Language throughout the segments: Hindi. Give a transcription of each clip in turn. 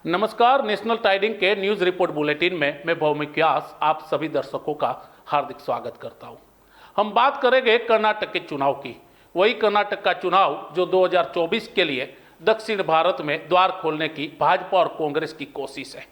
नमस्कार। नेशनल टाइडिंग के न्यूज रिपोर्ट बुलेटिन में मैं भौमिक व्यास आप सभी दर्शकों का हार्दिक स्वागत करता हूं। हम बात करेंगे कर्नाटक के चुनाव की। वही कर्नाटक का चुनाव जो 2024 के लिए दक्षिण भारत में द्वार खोलने की भाजपा और कांग्रेस की कोशिश है।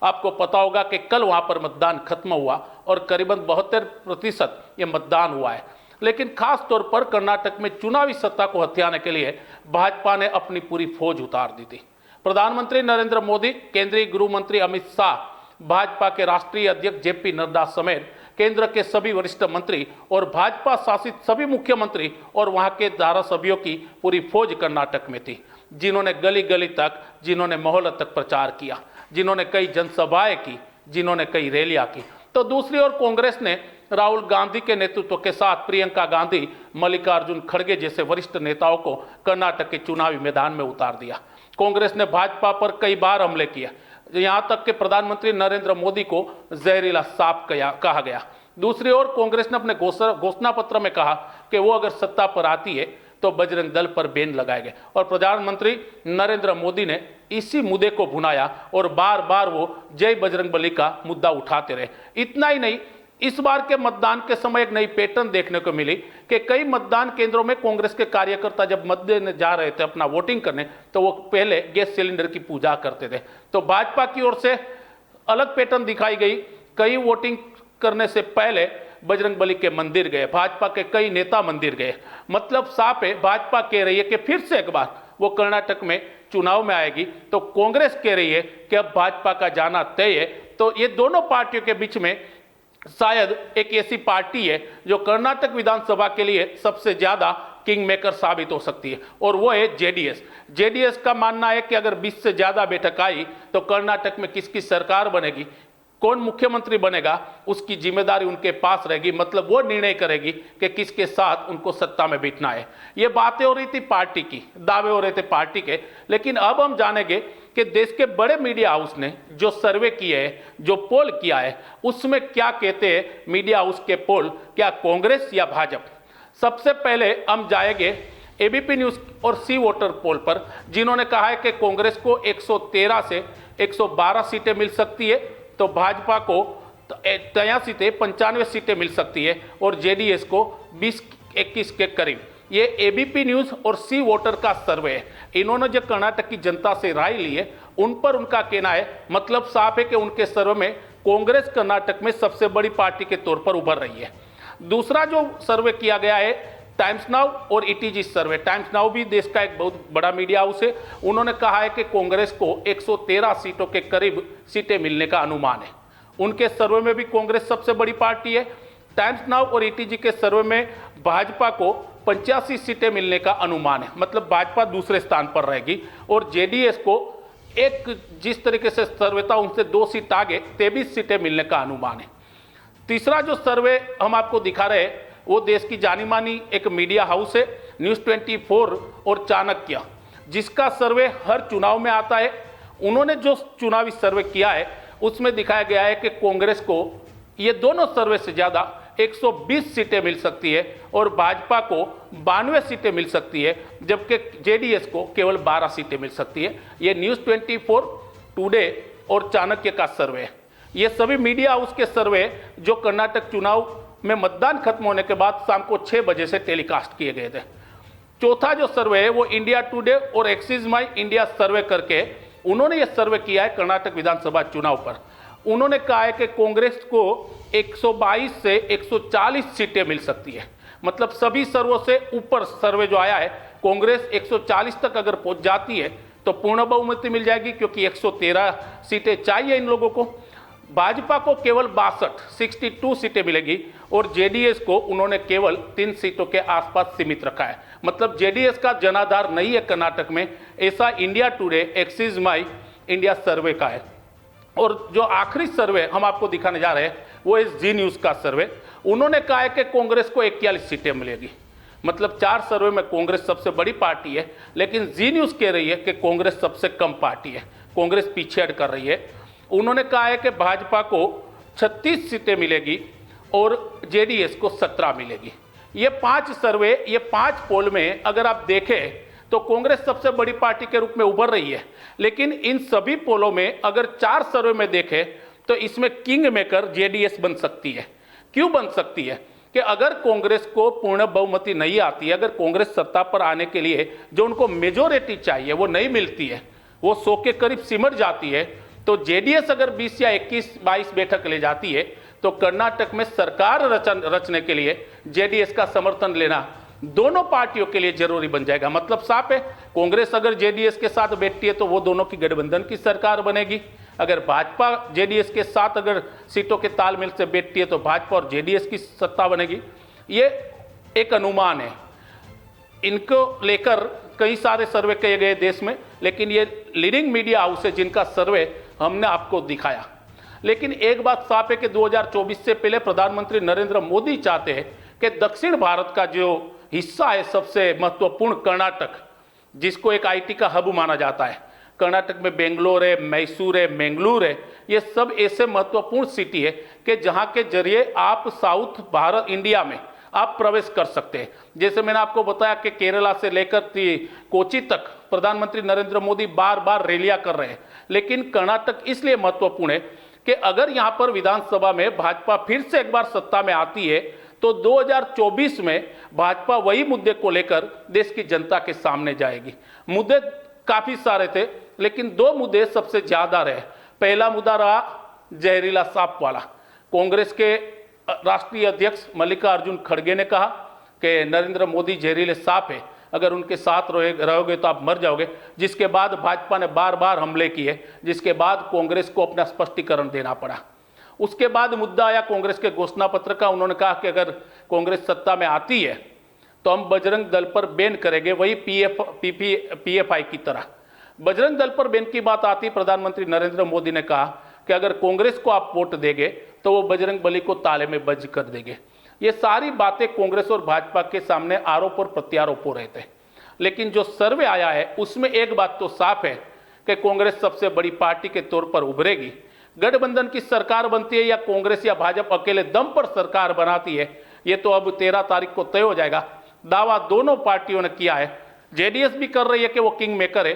आपको पता होगा कि कल वहां पर मतदान खत्म हुआ और करीबन 72% ये मतदान हुआ है। लेकिन खास तौर पर कर्नाटक में चुनावी सत्ता को हथियाने के लिए भाजपा ने अपनी पूरी फौज उतार दी थी। प्रधानमंत्री नरेंद्र मोदी, केंद्रीय गृह मंत्री अमित शाह, भाजपा के राष्ट्रीय अध्यक्ष जेपी नड्डा समेत केंद्र के सभी वरिष्ठ मंत्री और भाजपा शासित सभी मुख्यमंत्री और वहां के धारासभ्यों की पूरी फौज कर्नाटक में थी, जिन्होंने गली गली तक, जिन्होंने मोहल्ले तक प्रचार किया, जिन्होंने कई जनसभाएं की, जिन्होंने कई रैलियां की। तो दूसरी ओर कांग्रेस ने राहुल गांधी के नेतृत्व के साथ प्रियंका गांधी, मल्लिकार्जुन खड़गे जैसे वरिष्ठ नेताओं को कर्नाटक के चुनावी मैदान में उतार दिया। कांग्रेस ने भाजपा पर कई बार हमले किए, यहां तक कि प्रधानमंत्री नरेंद्र मोदी को जहरीला सांप कहा गया। दूसरी ओर कांग्रेस ने अपने घोषणा पत्र में कहा कि वो अगर सत्ता पर आती है तो बजरंग दल पर बैन लगाएंगे, और प्रधानमंत्री नरेंद्र मोदी ने इसी मुद्दे को भुनाया और बार बार वो जय बजरंगबली का मुद्दा उठाते रहे। इतना ही नहीं, इस बार के मतदान के समय एक नई पैटर्न देखने को मिली कि कई मतदान केंद्रों में कांग्रेस के कार्यकर्ता जब मत देने जा रहे थे, अपना वोटिंग करने, तो वो पहले गैस सिलेंडर की पूजा करते थे। तो भाजपा की ओर से अलग पैटर्न दिखाई गई। कई वोटिंग करने से पहले बजरंगबली के मंदिर गए, भाजपा के कई नेता मंदिर गए। मतलब साफ है, भाजपा कह रही है कि फिर से एक बार वो कर्नाटक में चुनाव में आएगी, तो कांग्रेस कह रही है कि अब भाजपा का जाना तय है। तो ये दोनों पार्टियों के बीच में शायद एक ऐसी पार्टी है जो कर्नाटक विधानसभा के लिए सबसे ज्यादा किंग मेकर साबित हो सकती है, और वो है जेडीएस। जेडीएस का मानना है कि अगर 20 से ज्यादा बैठक आई तो कर्नाटक में किसकी सरकार बनेगी, कौन मुख्यमंत्री बनेगा, उसकी जिम्मेदारी उनके पास रहेगी। मतलब वो निर्णय करेगी कि किसके साथ उनको सत्ता में बैठना है। ये बातें हो रही थी पार्टी की, दावे हो रहे थे पार्टी के, लेकिन अब हम जानेंगे कि देश के बड़े मीडिया हाउस ने जो सर्वे किए है, जो पोल किया है, उसमें क्या कहते हैं मीडिया हाउस के पोल, क्या कांग्रेस या भाजपा। सबसे पहले हम जाएंगे एबीपी न्यूज और सी वोटर पोल पर, जिन्होंने कहा है कि कांग्रेस को 113 से 112 सीटें मिल सकती है, तो भाजपा को 83 से 95 सीटें मिल सकती है, और जेडीएस को 20-21 के करीब। ये एबीपी न्यूज और सी वोटर का सर्वे है। इन्होंने जो कर्नाटक की जनता से राय ली है, उन पर उनका कहना है, मतलब साफ है कि उनके सर्वे में कांग्रेस कर्नाटक में सबसे बड़ी पार्टी के तौर पर उभर रही है। दूसरा जो सर्वे किया गया है टाइम्स नाउ और ईटीजी सर्वे। टाइम्स नाउ भी देश का एक बहुत बड़ा मीडिया हाउस है। उन्होंने कहा है कि कांग्रेस को 113 सीटों के करीब सीटें मिलने का अनुमान है। उनके सर्वे में भी कांग्रेस सबसे बड़ी पार्टी है। टाइम्स नाउ और ईटीजी के सर्वे में भाजपा को 85 सीटें मिलने का अनुमान है, मतलब भाजपा दूसरे स्थान पर रहेगी, और जेडीएस को एक जिस तरीके से सर्वे था उनसे 2 सीट आगे 23 सीटें मिलने का अनुमान है। तीसरा जो सर्वे हम आपको दिखा रहे हैं वो देश की जानी मानी एक मीडिया हाउस है, न्यूज़ 24 और चाणक्य, जिसका सर्वे हर चुनाव में आता है। उन्होंने जो चुनावी सर्वे किया है उसमें दिखाया गया है कि कांग्रेस को ये दोनों सर्वे से ज़्यादा 120 सीटें मिल सकती है, और भाजपा को 92 सीटें मिल सकती है, जबकि जेडीएस को केवल 12 सीटें मिल सकती है। ये न्यूज़ 24, टुडे और चाणक्य का सर्वे है। ये सभी मीडिया हाउस के सर्वे जो कर्नाटक चुनाव में मतदान खत्म होने के बाद शाम को 6 बजे से टेलीकास्ट किए गए थे। चौथा जो सर्वे है वो इंडिया टुडे और एक्सिस माई इंडिया सर्वे करके उन्होंने ये सर्वे किया है कर्नाटक विधानसभा चुनाव पर। उन्होंने कहा है कि कांग्रेस को 122 से 140 सीटें मिल सकती है। मतलब सभी सर्वों से ऊपर सर्वे जो आया है, कांग्रेस 140 तक अगर पहुंच जाती है तो पूर्ण बहुमति मिल जाएगी, क्योंकि 113 सीटें चाहिए इन लोगों को। भाजपा को केवल 62 सीटें मिलेगी, और जेडीएस को उन्होंने केवल 3 सीटों के आसपास सीमित रखा है। मतलब जेडीएस का जनाधार नहीं है कर्नाटक में, ऐसा इंडिया टुडे, एक्सिस माई इंडिया सर्वे का है। और जो आखिरी सर्वे हम आपको दिखाने जा रहे हैं वो है जी न्यूज़ का सर्वे। उन्होंने कहा है कि कांग्रेस को 41 सीटें मिलेगी। मतलब 4 सर्वे में कांग्रेस सबसे बड़ी पार्टी है, लेकिन जी न्यूज़ कह रही है कि कांग्रेस सबसे कम पार्टी है, कांग्रेस पीछे हट कर रही है। उन्होंने कहा है कि भाजपा को 36 सीटें मिलेगी और जेडीएस को 17 मिलेगी। ये 5 सर्वे, ये 5 पोल में अगर आप देखें तो कांग्रेस सबसे बड़ी पार्टी के रूप में उभर रही है। लेकिन इन सभी पोलों में अगर 4 सर्वे में देखें तो इसमें किंग मेकर जेडीएस बन सकती है। क्यों बन सकती है? कि अगर कांग्रेस को पूर्ण बहुमति नहीं आती है, अगर कांग्रेस सत्ता पर आने के लिए जो उनको मेजोरिटी चाहिए वो नहीं मिलती है, वो 100 के करीब सिमट जाती है, तो जेडीएस अगर 20 या 21-22 बैठक ले जाती है तो कर्नाटक में सरकार रचने के लिए जेडीएस का समर्थन लेना दोनों पार्टियों के लिए जरूरी बन जाएगा। मतलब साफ है, कांग्रेस अगर जेडीएस के साथ बैठती है तो वो दोनों की गठबंधन की सरकार बनेगी। अगर भाजपा जेडीएस के साथ अगर सीटों के तालमेल से बैठती है तो भाजपा और जेडीएस की सत्ता बनेगी। ये एक अनुमान है, इनको लेकर कई सारे सर्वे किए गए देश में, लेकिन ये लीडिंग मीडिया हाउस है जिनका सर्वे हमने आपको दिखाया। लेकिन एक बात साफ है कि 2024 से पहले प्रधानमंत्री नरेंद्र मोदी चाहते हैं कि दक्षिण भारत का जो हिस्सा है सबसे महत्वपूर्ण कर्नाटक, जिसको एक आईटी का हब माना जाता है, कर्नाटक में बेंगलोर है, मैसूर है, मंगलूर है, ये सब ऐसे महत्वपूर्ण सिटी है कि जहां के जरिए आप साउथ भारत इंडिया में आप प्रवेश कर सकते हैं। जैसे मैंने आपको बताया कि केरला से लेकर कोची तक प्रधानमंत्री नरेंद्र मोदी बार बार रैलियां कर रहे हैं। लेकिन कर्नाटक इसलिए महत्वपूर्ण है कि अगर यहां पर विधानसभा में भाजपा फिर से एक बार सत्ता में आती है तो 2024 में भाजपा वही मुद्दे को लेकर देश की जनता के सामने जाएगी। मुद्दे काफी सारे थे, लेकिन 2 मुद्दे सबसे ज्यादा रहे। पहला मुद्दा रहा जहरीला सांप वाला। कांग्रेस के राष्ट्रीय अध्यक्ष मल्लिकार्जुन खड़गे ने कहा कि नरेंद्र मोदी जहरीले सांप है, अगर उनके साथ रहोगे तो आप मर जाओगे। जिसके बाद भाजपा ने बार बार हमले किए, जिसके बाद कांग्रेस को अपना स्पष्टीकरण देना पड़ा। उसके बाद मुद्दा आया कांग्रेस के घोषणा पत्र का। उन्होंने कहा कि अगर कांग्रेस सत्ता में आती है तो हम बजरंग दल पर बैन करेंगे, वही पीएफआई की तरह। बजरंग दल पर बैन की बात आती, प्रधानमंत्री नरेंद्र मोदी ने कहा कि अगर कांग्रेस को आप वोट देंगे तो वो बजरंग बली को ताले में बंद कर देंगे। ये सारी बातें कांग्रेस और भाजपा के सामने आरोप और प्रत्यारोप हो रहे थे। लेकिन जो सर्वे आया है उसमें एक बात तो साफ है कि कांग्रेस सबसे बड़ी पार्टी के तौर पर उभरेगी। गठबंधन की सरकार बनती है या कांग्रेस या भाजपा अकेले दम पर सरकार बनाती है, ये तो अब 13 तारीख को तय हो जाएगा। दावा दोनों पार्टियों ने किया है, जेडीएस भी कर रही है कि वो किंग मेकर है,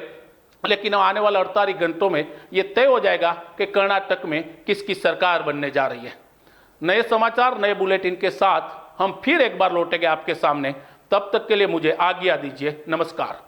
लेकिन आने वाले 48 घंटों में ये तय हो जाएगा कि कर्नाटक में किसकी सरकार बनने जा रही है। नए समाचार, नए बुलेटिन के साथ हम फिर एक बार लौटेंगे आपके सामने। तब तक के लिए मुझे आज्ञा दीजिए। नमस्कार।